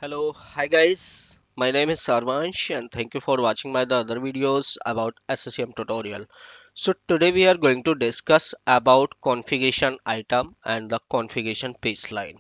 Hello, hi guys. My name is Sarvansh and thank you for watching my the other videos about SCCM tutorial. So today we are going to discuss about configuration item and the configuration baseline.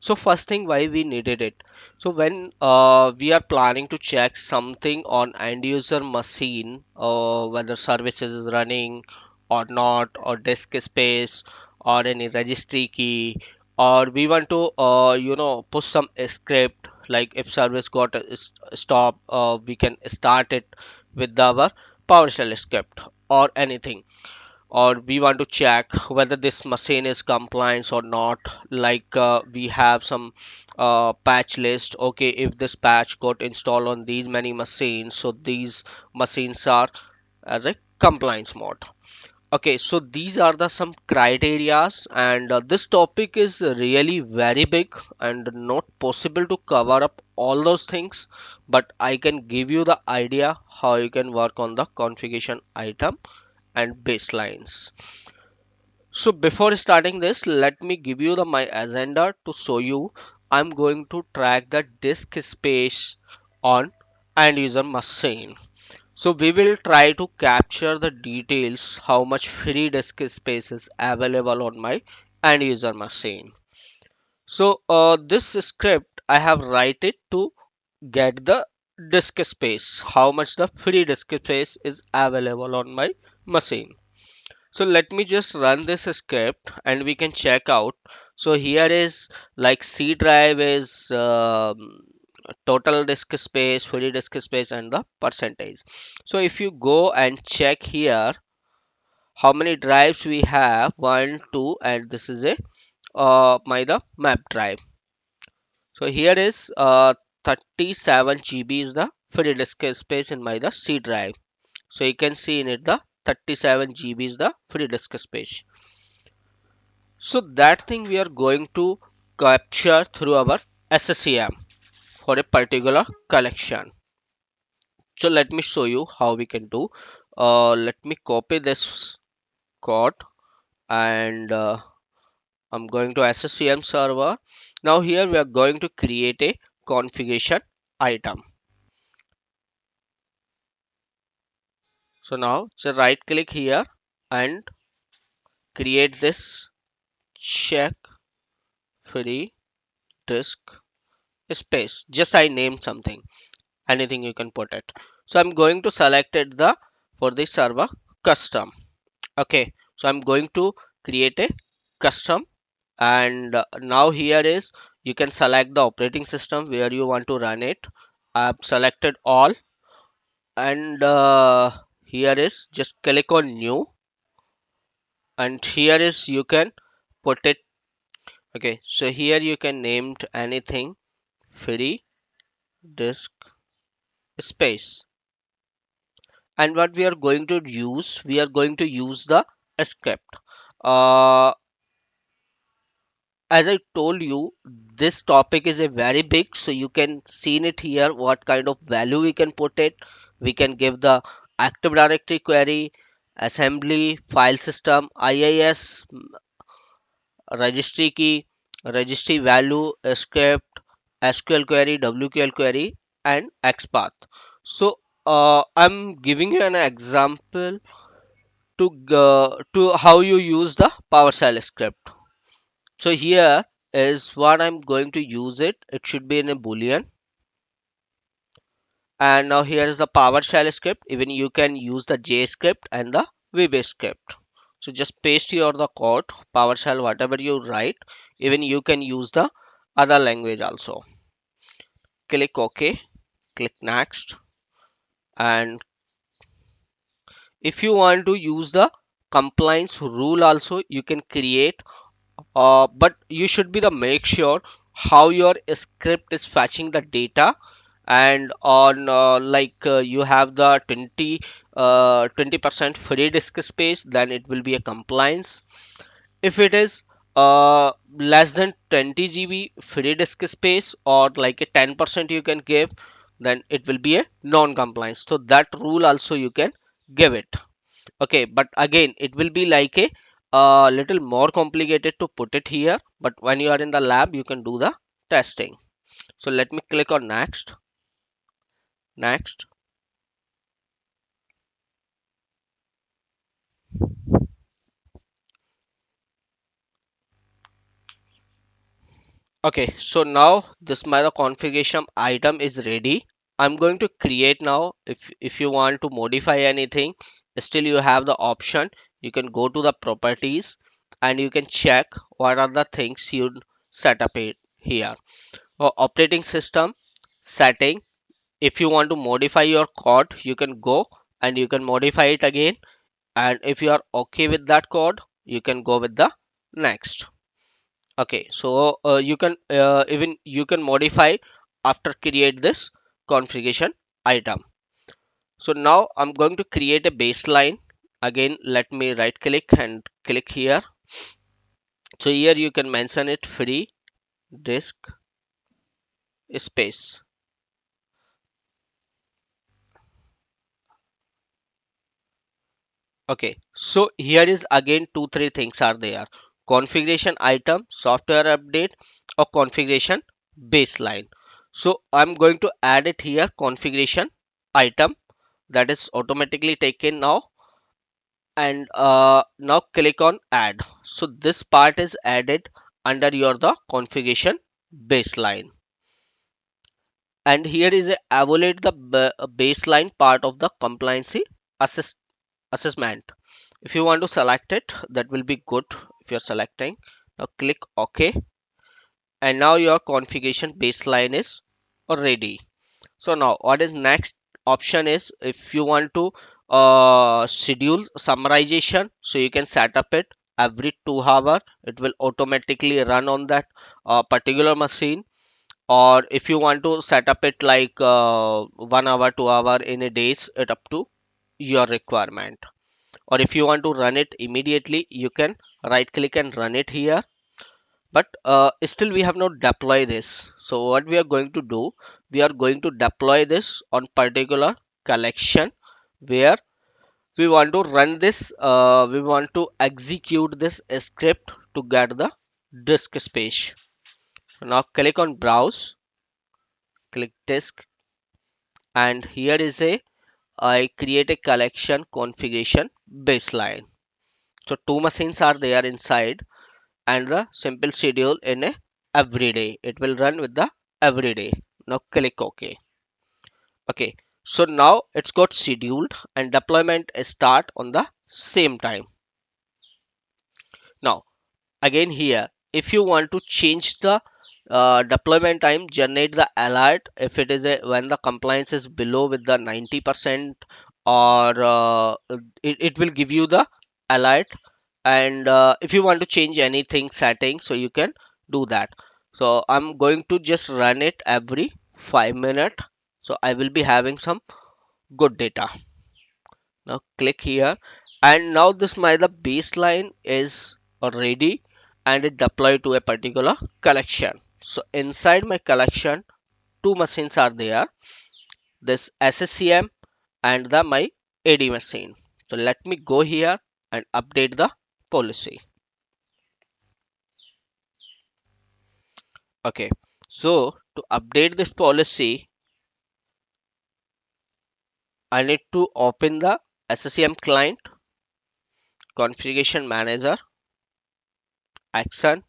So first thing why we needed it. So when we are planning to check something on end user machine, whether service is running or not, or disk space, or any registry key, or we want to push some script, like if service got a stop, we can start it with our PowerShell script or anything, or we want to check whether this machine is compliant or not, like we have some patch list. Okay, if this patch got installed on these many machines, so these machines are as a compliance mode. Okay, so these are the some criterias, and this topic is really very big and not possible to cover up all those things, but I can give you the idea how you can work on the configuration item and baselines. So before starting this, let me give you my agenda to show you. I'm going to track the disk space on end user machine. So we will try to capture the details how much free disk space is available on my end user machine. So this script I have write it to get the disk space, how much the free disk space is available on my machine. So let me just run this script and we can check out. So here is like C drive is total disk space, free disk space, and the percentage. So if you go and check here how many drives we have, one, two, and this is a my the map drive. So here is 37 GB is the free disk space in my the C drive. So you can see in it the 37 GB is the free disk space. So that thing we are going to capture through our SCCM for a particular collection. So let me show you how we can do. Let me copy this code and I'm going to SCCM server. Now here we are going to create a configuration item. So now so right click here and create this check free disk space. Just I named something, anything you can put it. So I'm going to select it the for the server custom. Okay, so I'm going to create a custom, and now here is you can select the operating system where you want to run it. I've selected all, and here is just click on new, and here is you can put it. Okay, so here you can name anything free disk space, and what we are going to use the script. Uh, as I told you, this topic is a very big, so you can see in it here what kind of value we can put it. We can give the active directory query, assembly, file system, IIS, registry key, registry value, script, SQL query, WQL query, and XPath. So I'm giving you an example to how you use the PowerShell script. So here is what I'm going to use it. It should be in a boolean. And now here is the PowerShell script. Even you can use the J script and the VB script. So just paste your the code, PowerShell, whatever you write. Even you can use the other language also. Click OK, click next. And if you want to use the compliance rule also, you can create, but you should be the make sure how your script is fetching the data, and on you have the 20% free disk space, then it will be a compliance. If it is less than 20 GB free disk space, or like a 10% you can give, then it will be a non-compliance. So that rule also you can give it. Okay, but again it will be like a little more complicated to put it here, but when you are in the lab you can do the testing. So let me click on next. Next. Okay, so now this my the configuration item is ready. I'm going to create now. If you want to modify anything, still you have the option. You can go to the properties and you can check what are the things you set up it here. Operating system setting. If you want to modify your code, you can go and you can modify it again. And if you are okay with that code, you can go with the next. Okay, so you can even you can modify after create this configuration item. So now I'm going to create a baseline. Again, let me right click and click here. So here you can mention it free disk space. Okay, so here is again two three things are there: configuration item, software update, or configuration baseline. So I'm going to add it here, configuration item, that is automatically taken now. And now click on add. So this part is added under your the configuration baseline. And here is a evaluate the baseline part of the compliancy assess assessment. If you want to select it, that will be good. If you're selecting, now click OK. And now your configuration baseline is ready. So now what is next option is, if you want to schedule summarization, so you can set up it every 2 hours. It will automatically run on that particular machine. Or if you want to set up it like 1 hour 2 hour in a days, it up to your requirement. Or if you want to run it immediately, you can right click and run it here. But still we have not deploy this. So what we are going to do, we are going to deploy this on particular collection where we want to run this, we want to execute this script to get the disk space. So now click on browse, click disk, and here is a I create a collection configuration baseline. So two machines are there inside, and the simple schedule in a everyday, it will run with the everyday. Now click OK. Okay, so now it's got scheduled and deployment start on the same time. Now again here, if you want to change the deployment time, generate the alert if it is a when the compliance is below with the 90%, or it will give you the alert. And if you want to change anything setting, so you can do that. So I'm going to just run it every 5 minutes, so I will be having some good data. Now click here, and now this my the baseline is ready and it deployed to a particular collection. So inside my collection, two machines are there, this SSCM and the my AD machine. So let me go here and update the policy. Okay, so to update this policy, I need to open the SSCM client, configuration manager, action,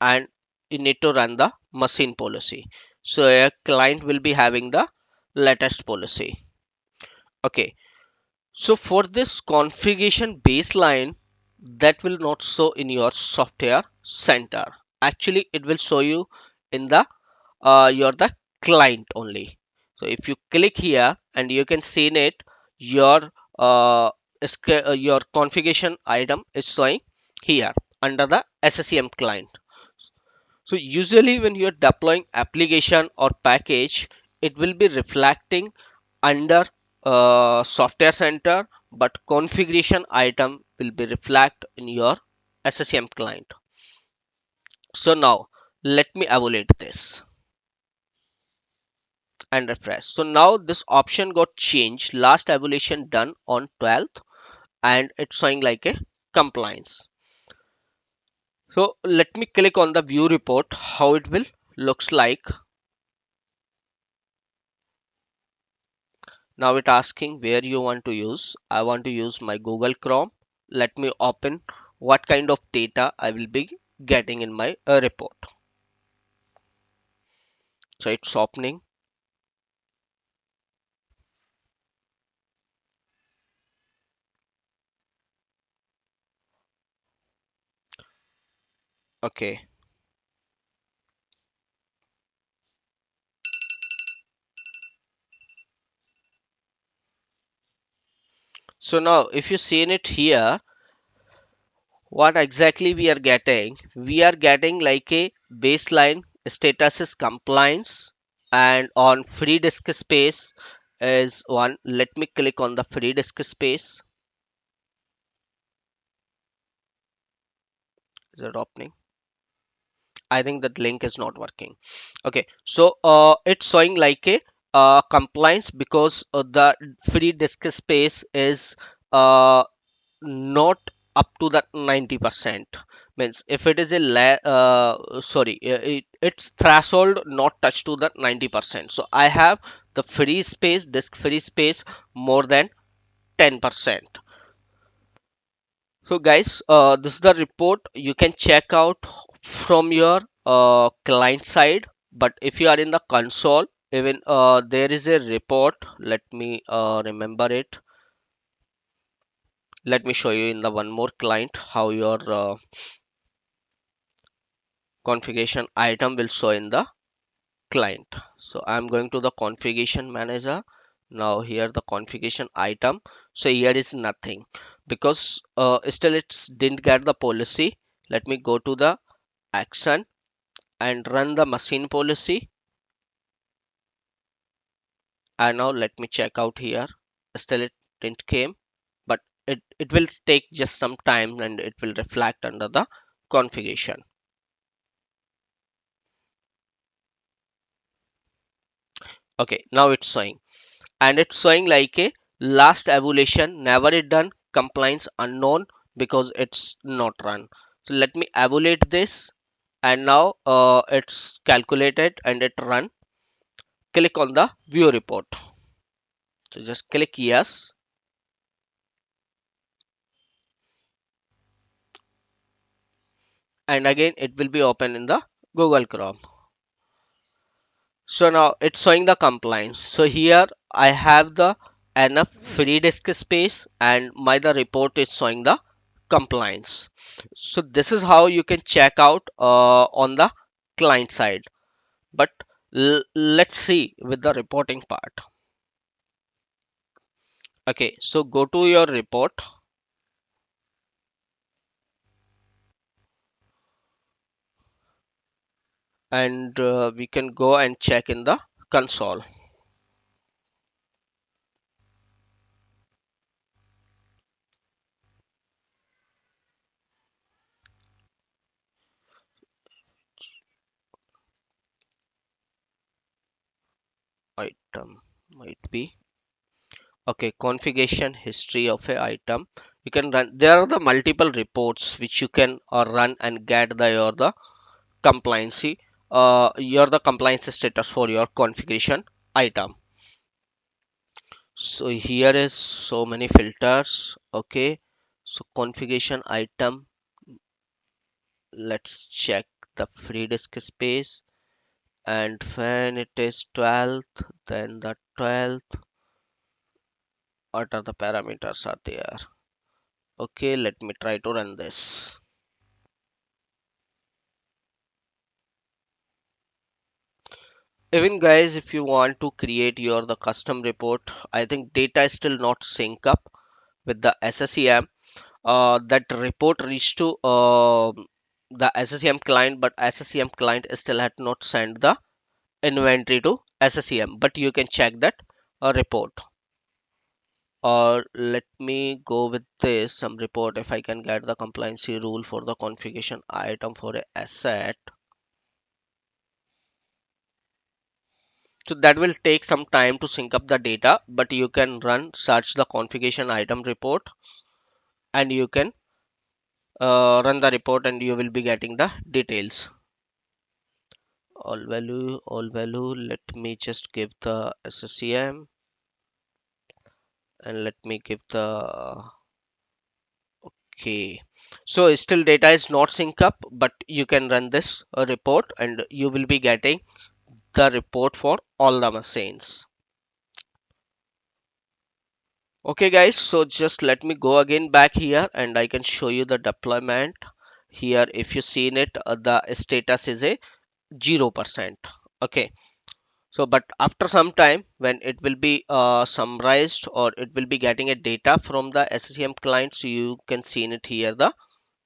and you need to run the machine policy. So a client will be having the latest policy. Okay, so for this configuration baseline, that will not show in your software center. Actually it will show you in the your the client only. So if you click here and you can see in it, your your configuration item is showing here under the SSCM client. So usually when you're deploying application or package, it will be reflecting under software center, but configuration item will be reflect in your SSCM client. So now let me evaluate this and refresh. So now this option got changed. Last evaluation done on 12th, and it's showing like a compliance. So let me click on the view report, how it will looks like. Now it asking where you want to use. I want to use my Google Chrome. Let me open what kind of data I will be getting in my report. So it's opening. Okay. So now if you seen it here, what exactly we are getting? We are getting like a baseline status is compliance, and on free disk space is one. Let me click on the free disk space. Is it opening? I think that link is not working. Okay, so it's showing like a compliance because the free disk space is not up to that 90%. Means if it is a its threshold not touched to that 90%. So I have the free space, disk free space more than 10%. So guys, this is the report you can check out from your client side. But if you are in the console, even there is a report. Let me remember it. Let me show you in the one more client how your configuration item will show in the client. So I'm going to the configuration manager. Now here the configuration item. So here is nothing because still it's didn't get the policy. Let me go to the action and run the machine policy, and now let me check out here. Still it didn't came, but it will take just some time and it will reflect under the configuration. Okay, now it's showing, and it's showing like a last evaluation never it done, compliance unknown because it's not run. So let me evaluate this, and now it's calculated and it run. Click on the view report. So just click yes, and again it will be open in the Google Chrome. So now it's showing the compliance. So here I have the enough free disk space and my the report is showing the compliance. So this is how you can check out on the client side. But let's see with the reporting part. Okay, so go to your report, and we can go and check in the console. Item might be. Okay, configuration history of a item. You can run. There are the multiple reports which you can run and get the compliancy. Your the compliance status for your configuration item. So here is so many filters. Okay, so configuration item. Let's check the free disk space, and when it is 12th, then the 12th. What are the parameters are there? Okay, let me try to run this. Even guys, if you want to create your the custom report, I think data is still not sync up with the SSEM. That report reached to the SSEM client, but SSEM client still had not sent the inventory to SSEM. But you can check that report. Or let me go with this some report if I can get the compliancy rule for the configuration item for a asset. So that will take some time to sync up the data, but you can run search the configuration item report, and you can run the report and you will be getting the details. All value, let me just give the SSEM. and let me give the okay. So still data is not sync up, but you can run this report and you will be getting the report for all the machines. Okay guys, so just let me go again back here and I can show you the deployment. Here if you seen it, the status is a 0%. Okay, so but after some time when it will be summarized or it will be getting a data from the SCCM client, so you can see in it here the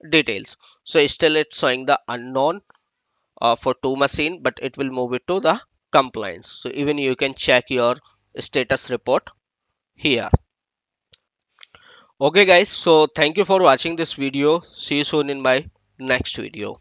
details. So still it's showing the unknown for two machine, but it will move it to the compliance. So even you can check your status report here. Okay guys, so thank you for watching this video. See you soon in my next video.